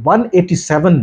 187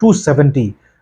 270,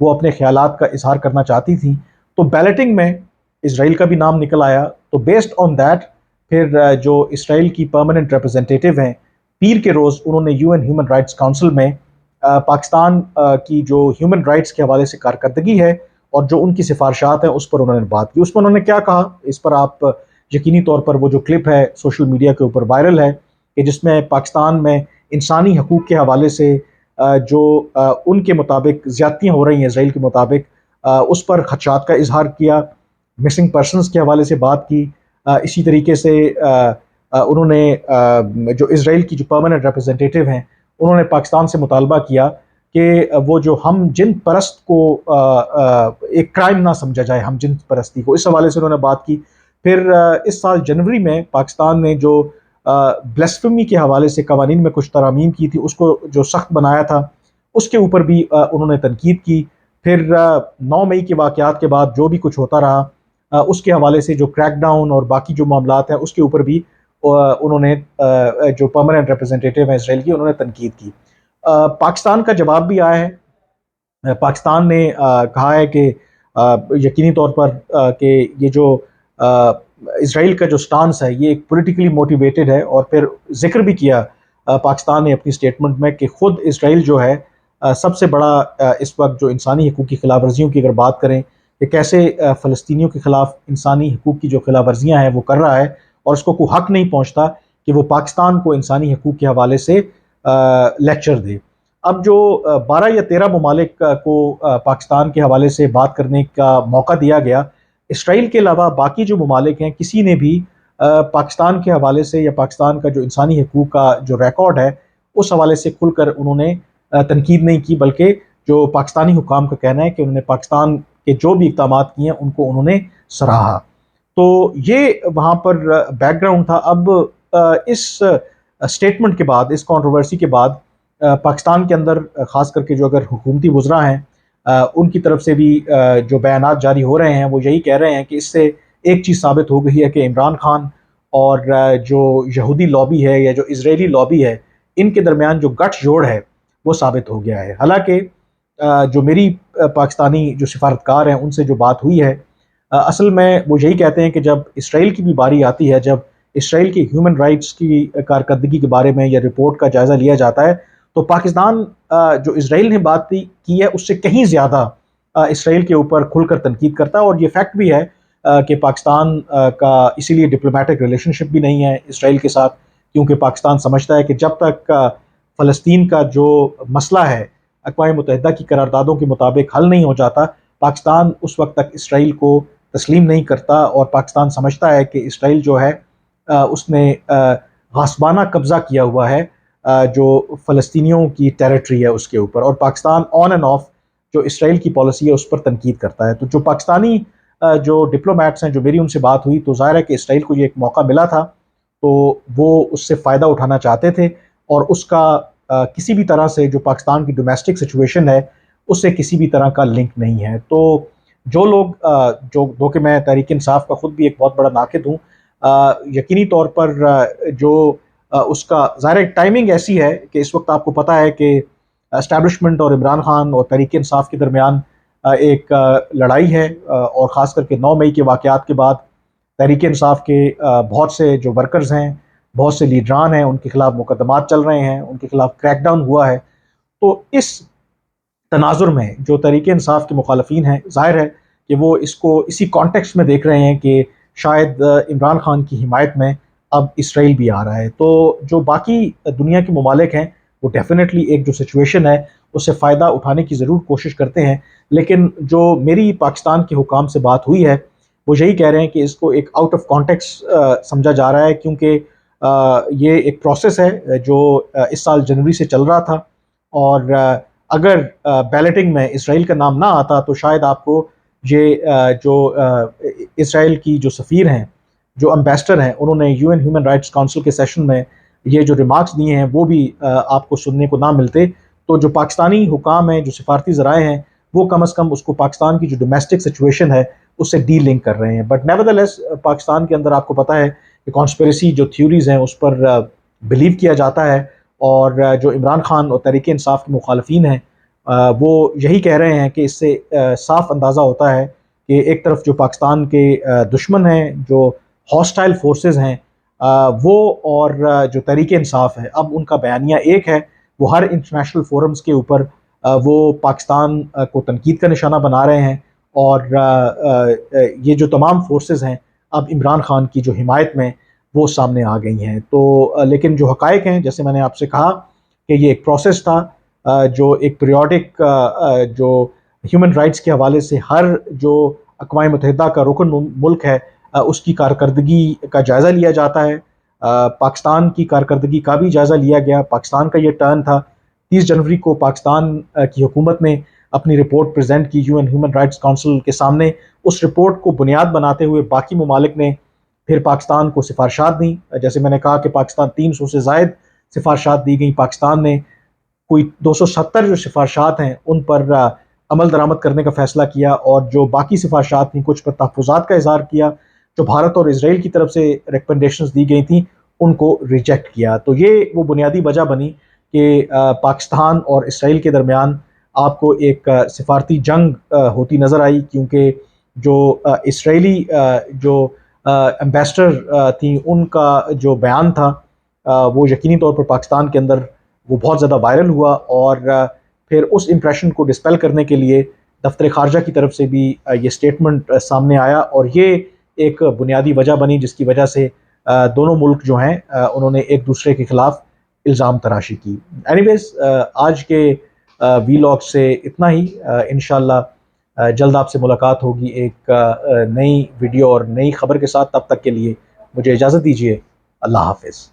وہ اپنے خیالات کا اظہار کرنا چاہتی تھیں، تو بیلٹنگ میں اسرائیل کا بھی نام نکل آیا۔ تو بیسڈ آن دیٹ پھر جو اسرائیل کی پرماننٹ ریپرزنٹیٹیو ہیں، پیر کے روز انہوں نے UN ہیومن رائٹس کونسل میں پاکستان کی جو ہیومن رائٹس کے حوالے سے کارکردگی ہے اور جو ان کی سفارشات ہیں اس پر انہوں نے بات کی۔ اس میں انہوں نے کیا کہا، اس پر آپ یقینی طور پر وہ جو کلپ ہے سوشل میڈیا کے اوپر وائرل ہے کہ جس میں پاکستان میں انسانی حقوق کے حوالے سے جو ان کے مطابق زیادتیاں ہو رہی ہیں اسرائیل کے مطابق، اس پر خدشات کا اظہار کیا، مسنگ پرسنز کے حوالے سے بات کی۔ اسی طریقے سے انہوں نے جو اسرائیل کی جو پرماننٹ ریپرزنٹیٹیو ہیں انہوں نے پاکستان سے مطالبہ کیا کہ وہ جو ہم جنس پرست کو ایک کرائم نہ سمجھا جائے، ہم جنس پرستی کو، اس حوالے سے انہوں نے بات کی۔ پھر اس سال جنوری میں پاکستان نے جو بلیسفیمی کے حوالے سے قوانین میں کچھ ترامیم کی تھی، اس کو جو سخت بنایا تھا، اس کے اوپر بھی انہوں نے تنقید کی۔ پھر 9 مئی کے واقعات کے بعد جو بھی کچھ ہوتا رہا، اس کے حوالے سے جو کریک ڈاؤن اور باقی جو معاملات ہیں اس کے اوپر بھی انہوں نے جو پرماننٹ ریپرزنٹیٹیو ہیں اسرائیل کی، انہوں نے تنقید کی۔ پاکستان کا جواب بھی آیا ہے۔ پاکستان نے کہا ہے کہ یقینی طور پر کہ یہ جو اسرائیل کا جو سٹانس ہے یہ ایک پولیٹیکلی موٹیویٹڈ ہے، اور پھر ذکر بھی کیا پاکستان نے اپنی سٹیٹمنٹ میں کہ خود اسرائیل جو ہے سب سے بڑا اس وقت جو انسانی حقوق کی خلاف ورزیوں کی اگر بات کریں کہ کیسے فلسطینیوں کے خلاف انسانی حقوق کی جو خلاف ورزیاں ہیں وہ کر رہا ہے، اور اس کو کوئی حق نہیں پہنچتا کہ وہ پاکستان کو انسانی حقوق کے حوالے سے لیکچر دے۔ اب جو 12 یا 13 ممالک کو پاکستان کے حوالے سے بات کرنے کا موقع دیا گیا، اسرائیل کے علاوہ باقی جو ممالک ہیں کسی نے بھی پاکستان کے حوالے سے یا پاکستان کا جو انسانی حقوق کا جو ریکارڈ ہے اس حوالے سے کھل کر انہوں نے تنقید نہیں کی، بلکہ جو پاکستانی حکام کا کہنا ہے کہ انہوں نے پاکستان کے جو بھی اقدامات کیے ہیں ان کو انہوں نے سراہا۔ تو یہ وہاں پر بیک گراؤنڈ تھا۔ اب اس سٹیٹمنٹ کے بعد، اس کنٹروورسی کے بعد، پاکستان کے اندر خاص کر کے جو اگر حکومتی وزراء ہیں ان کی طرف سے بھی جو بیانات جاری ہو رہے ہیں وہ یہی کہہ رہے ہیں کہ اس سے ایک چیز ثابت ہو گئی ہے کہ عمران خان اور جو یہودی لابی ہے یا جو اسرائیلی لابی ہے ان کے درمیان جو گٹھ جوڑ ہے وہ ثابت ہو گیا ہے۔ حالانکہ جو میری پاکستانی جو سفارتکار ہیں ان سے جو بات ہوئی ہے، اصل میں وہ یہی کہتے ہیں کہ جب اسرائیل کی بھی باری آتی ہے، جب اسرائیل کی ہیومن رائٹس کی کارکردگی کے بارے میں یا رپورٹ کا جائزہ لیا جاتا ہے تو پاکستان جو اسرائیل نے بات کی ہے اس سے کہیں زیادہ اسرائیل کے اوپر کھل کر تنقید کرتا ہے، اور یہ فیکٹ بھی ہے کہ پاکستان کا اسی لیے ڈپلومیٹک ریلیشن شپ بھی نہیں ہے اسرائیل کے ساتھ، کیونکہ پاکستان سمجھتا ہے کہ جب تک فلسطین کا جو مسئلہ ہے اقوام متحدہ کی قراردادوں کے مطابق حل نہیں ہو جاتا، پاکستان اس وقت تک اسرائیل کو تسلیم نہیں کرتا، اور پاکستان سمجھتا ہے کہ اسرائیل جو ہے اس نے غاصبانہ قبضہ کیا ہوا ہے جو فلسطینیوں کی ٹیریٹری ہے اس کے اوپر، اور پاکستان آن اینڈ آف جو اسرائیل کی پالیسی ہے اس پر تنقید کرتا ہے۔ تو جو پاکستانی جو ڈپلومیٹس ہیں، جو میری ان سے بات ہوئی، تو ظاہر ہے کہ اسرائیل کو یہ ایک موقع ملا تھا تو وہ اس سے فائدہ اٹھانا چاہتے تھے، اور اس کا کسی بھی طرح سے جو پاکستان کی ڈومیسٹک سچویشن ہے اس سے کسی بھی طرح کا لنک نہیں ہے۔ تو جو لوگ جو کہ میں تحریک انصاف کا خود بھی ایک بہت بڑا ناقد ہوں، یقینی طور پر جو اس کا ظاہر ٹائمنگ ایسی ہے کہ اس وقت آپ کو پتہ ہے کہ اسٹیبلشمنٹ اور عمران خان اور تحریک انصاف کے درمیان ایک لڑائی ہے، اور خاص کر کے 9 مئی کے واقعات کے بعد تحریک انصاف کے بہت سے جو ورکرز ہیں، بہت سے لیڈران ہیں، ان کے خلاف مقدمات چل رہے ہیں، ان کے خلاف کریک ڈاؤن ہوا ہے۔ تو اس تناظر میں جو تحریک انصاف کے مخالفین ہیں، ظاہر ہے کہ وہ اس کو اسی کانٹیکسٹ میں دیکھ رہے ہیں کہ شاید عمران خان کی حمایت میں اب اسرائیل بھی آ رہا ہے۔ تو جو باقی دنیا کے ممالک ہیں وہ ڈیفینیٹلی ایک جو سچویشن ہے اس سے فائدہ اٹھانے کی ضرور کوشش کرتے ہیں، لیکن جو میری پاکستان کے حکام سے بات ہوئی ہے وہ یہی کہہ رہے ہیں کہ اس کو ایک آؤٹ آف کانٹیکسٹ سمجھا جا رہا ہے، کیونکہ یہ ایک پروسیس ہے جو اس سال جنوری سے چل رہا تھا، اور اگر بیلٹنگ میں اسرائیل کا نام نہ آتا تو شاید آپ کو یہ جو اسرائیل کی جو سفیر ہیں، جو امبیسڈر ہیں، انہوں نے UN ہیومن رائٹس کونسل کے سیشن میں یہ جو ریمارکس دیے ہیں وہ بھی آپ کو سننے کو نہ ملتے۔ تو جو پاکستانی حکام ہیں، جو سفارتی ذرائع ہیں، وہ کم از کم اس کو پاکستان کی جو ڈومیسٹک سچویشن ہے اس سے ڈی لنک کر رہے ہیں۔ بٹ نیوردلیس پاکستان کے اندر آپ کو پتہ ہے کہ کانسپریسی جو تھیوریز ہیں اس پر بلیو کیا جاتا ہے، اور جو عمران خان اور تحریک انصاف کے مخالفین ہیں وہ یہی کہہ رہے ہیں کہ اس سے صاف اندازہ ہوتا ہے کہ ایک طرف جو پاکستان کے دشمن ہیں، جو ہاسٹائل فورسز ہیں، وہ اور جو تحریک انصاف ہے، اب ان کا بیانیہ ایک ہے۔ وہ ہر انٹرنیشنل فورمز کے اوپر وہ پاکستان کو تنقید کا نشانہ بنا رہے ہیں، اور یہ جو تمام فورسز ہیں اب عمران خان کی جو حمایت میں وہ سامنے آ گئی ہیں۔ تو لیکن جو حقائق ہیں، جیسے میں نے آپ سے کہا کہ یہ ایک پروسیس تھا، جو ایک پیریوڈک جو ہیومن رائٹس کے حوالے سے ہر جو اقوام متحدہ کا رکن ملک ہے اس کی کارکردگی کا جائزہ لیا جاتا ہے۔ پاکستان کی کارکردگی کا بھی جائزہ لیا گیا۔ پاکستان کا یہ ٹرن تھا۔ 30 جنوری کو پاکستان کی حکومت نے اپنی رپورٹ پریزنٹ کی UN ہیومن رائٹس کونسل کے سامنے۔ اس رپورٹ کو بنیاد بناتے ہوئے باقی ممالک نے پھر پاکستان کو سفارشات دیں۔ جیسے میں نے کہا کہ پاکستان 300 سے زائد سفارشات دی گئیں۔ پاکستان نے کوئی 270 جو سفارشات ہیں ان پر عمل درآمد کرنے کا فیصلہ کیا، اور جو باقی سفارشات تھیں کچھ پر تحفظات کا اظہار کیا۔ جو بھارت اور اسرائیل کی طرف سے ریکمنڈیشنز دی گئی تھیں ان کو ریجیکٹ کیا۔ تو یہ وہ بنیادی وجہ بنی کہ پاکستان اور اسرائیل کے درمیان آپ کو ایک سفارتی جنگ ہوتی نظر آئی، کیونکہ جو اسرائیلی جو ایمبیسڈر تھیں ان کا جو بیان تھا وہ یقینی طور پر پاکستان کے اندر وہ بہت زیادہ وائرل ہوا، اور پھر اس امپریشن کو ڈسپیل کرنے کے لیے دفتر خارجہ کی طرف سے بھی یہ سٹیٹمنٹ سامنے آیا، اور یہ ایک بنیادی وجہ بنی جس کی وجہ سے دونوں ملک جو ہیں انہوں نے ایک دوسرے کے خلاف الزام تراشی کی۔ اینی ویز آج کے وی لاگ سے اتنا ہی۔ انشاءاللہ جلد آپ سے ملاقات ہوگی ایک نئی ویڈیو اور نئی خبر کے ساتھ۔ تب تک کے لیے مجھے اجازت دیجیے۔ اللہ حافظ۔